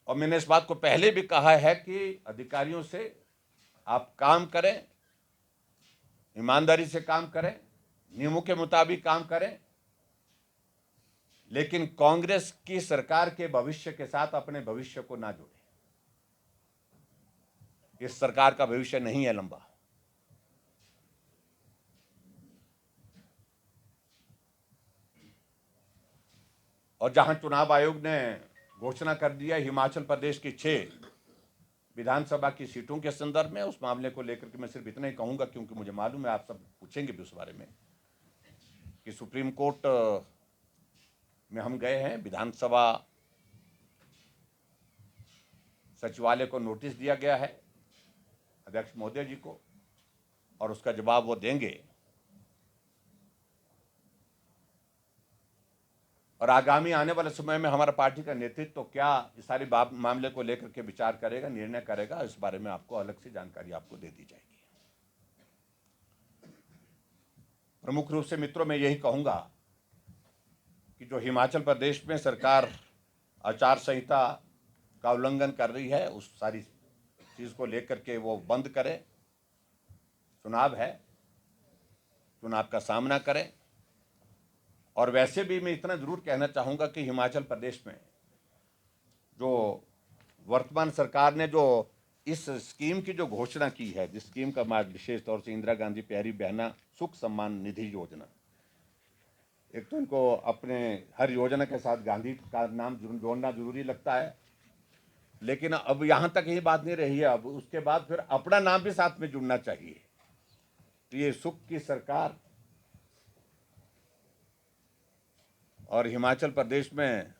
और मैंने इस बात को पहले भी कहा है कि अधिकारियों से आप काम करें, ईमानदारी से काम करें, नियमों के मुताबिक काम करें, लेकिन कांग्रेस की सरकार के भविष्य के साथ अपने भविष्य को ना जोड़ें। इस सरकार का भविष्य नहीं है लंबा। और जहां चुनाव आयोग ने घोषणा कर दिया हिमाचल प्रदेश की 6 विधानसभा की सीटों के संदर्भ में, उस मामले को लेकर के मैं सिर्फ इतना ही कहूंगा, क्योंकि मुझे मालूम है आप सब पूछेंगे भी उस बारे में, कि सुप्रीम कोर्ट में हम गए हैं। विधानसभा सचिवालय को नोटिस दिया गया है अध्यक्ष महोदय जी को, और उसका जवाब वो देंगे। और आगामी आने वाले समय में हमारा पार्टी का नेतृत्व तो क्या इस सारे मामले को लेकर के विचार करेगा, निर्णय करेगा, इस बारे में आपको अलग से जानकारी आपको दे दी जाएगी। प्रमुख रूप से मित्रों मैं यही कहूंगा कि जो हिमाचल प्रदेश में सरकार आचार संहिता का उल्लंघन कर रही है, उस सारी चीज को लेकर के वो बंद करे। चुनाव है, चुनाव का सामना करें। और वैसे भी मैं इतना जरूर कहना चाहूंगा कि हिमाचल प्रदेश में जो वर्तमान सरकार ने जो इस स्कीम की जो घोषणा की है, जिस स्कीम का विशेष तौर से इंदिरा गांधी प्यारी बहना सुख सम्मान निधि योजना, एक तो इनको अपने हर योजना के साथ गांधी का नाम जोड़ना जरूरी लगता है, लेकिन अब यहां तक ही बात नहीं रही है, अब उसके बाद फिर अपना नाम भी साथ में जुड़ना चाहिए। तो ये सुख की सरकार, और हिमाचल प्रदेश में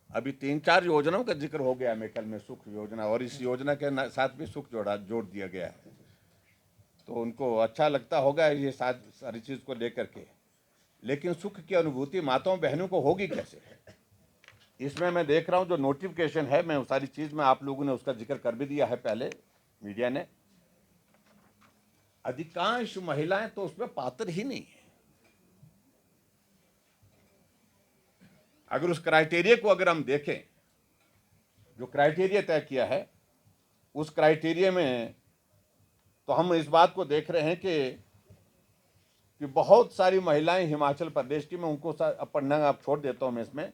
अभी 3-4 योजनाओं का जिक्र हो गया मेकल में, सुख योजना, और इस योजना के साथ भी सुख जोड़ दिया गया है। तो उनको अच्छा लगता होगा ये सारी चीज को लेकर के, लेकिन सुख की अनुभूति माताओं बहनों को होगी कैसे? इसमें मैं देख रहा हूं जो नोटिफिकेशन है, मैं सारी चीज में आप लोगों ने उसका जिक्र कर भी दिया है पहले मीडिया ने। अधिकांश महिलाएं तो उसमें पात्र ही नहीं है। अगर उस क्राइटेरिया को अगर हम देखें, जो क्राइटेरिया तय किया है, उस क्राइटेरिया में तो हम इस बात को देख रहे हैं कि बहुत सारी महिलाएं हिमाचल प्रदेश की, मैं उनको पढ़ना आप छोड़ देता हूं, मैं इसमें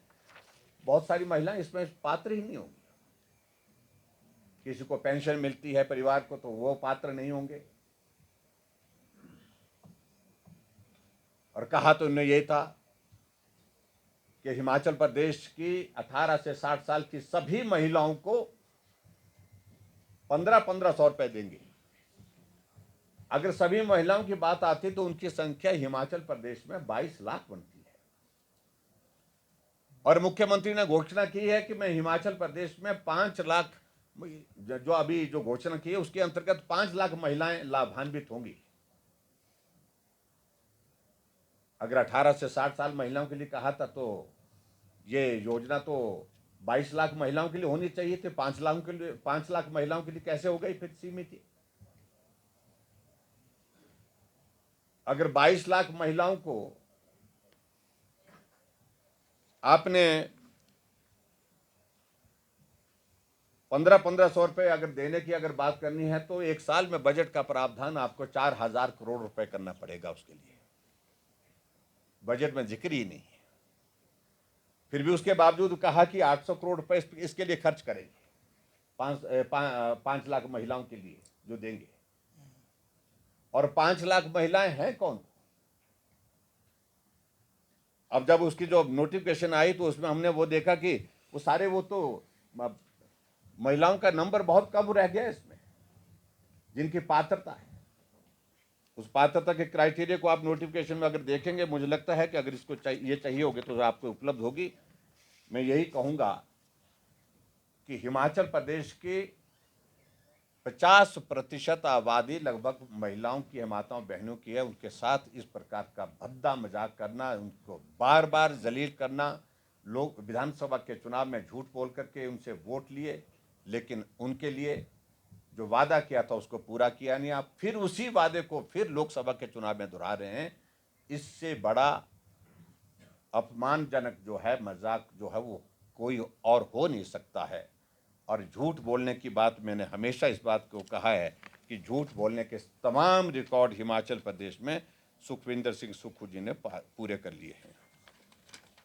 बहुत सारी महिलाएं इसमें पात्र ही नहीं होंगी। किसी को पेंशन मिलती है परिवार को, तो वो पात्र नहीं होंगे। और कहा तो उन्हें यही था कि हिमाचल प्रदेश की 18 से 60 साल की सभी महिलाओं को 1500 रुपए देंगे। अगर सभी महिलाओं की बात आती तो उनकी संख्या हिमाचल प्रदेश में 22 लाख बनती है। और मुख्यमंत्री ने घोषणा की है कि मैं हिमाचल प्रदेश में 5 लाख, जो अभी जो घोषणा की है उसके अंतर्गत 5 लाख महिलाएं लाभान्वित होंगी। अगर 18 से 60 साल महिलाओं के लिए कहा था, तो ये योजना तो 22 लाख महिलाओं के लिए होनी चाहिए थी। 5 लाख महिलाओं के लिए कैसे हो गई फिर सीमित? अगर 22 लाख महिलाओं को आपने 1500 रुपए अगर देने की अगर बात करनी है, तो एक साल में बजट का प्रावधान आपको 4000 करोड़ रुपए करना पड़ेगा। उसके लिए बजट में जिक्र ही नहीं है। फिर भी उसके बावजूद कहा कि 800 करोड़ रुपए इसके लिए खर्च करेंगे, 5 लाख महिलाओं के लिए जो देंगे। और 5 लाख महिलाएं हैं कौन? अब जब उसकी जो नोटिफिकेशन आई तो उसमें हमने वो देखा कि वो सारे, वो तो महिलाओं का नंबर बहुत कम रह गया इसमें, जिनकी पात्रता है। उस पात्रता के क्राइटेरिया को आप नोटिफिकेशन में अगर देखेंगे, मुझे लगता है कि अगर इसको ये चाहिए होगी तो आपको उपलब्ध होगी। मैं यही कहूंगा कि हिमाचल प्रदेश की 50% आबादी लगभग महिलाओं की, माताओं बहनों की है। उनके साथ इस प्रकार का भद्दा मजाक करना, उनको बार बार जलील करना। लोग विधानसभा के चुनाव में झूठ बोल करके उनसे वोट लिए, लेकिन उनके लिए जो वादा किया था उसको पूरा किया नहीं। आप फिर उसी वादे को फिर लोकसभा के चुनाव में दोहरा रहे हैं। इससे बड़ा अपमानजनक जो है मजाक जो है वो कोई और हो नहीं सकता है। और झूठ बोलने की बात मैंने हमेशा इस बात को कहा है कि झूठ बोलने के तमाम रिकॉर्ड हिमाचल प्रदेश में सुखविंदर सिंह सुक्खू जी ने पूरे कर लिए हैं।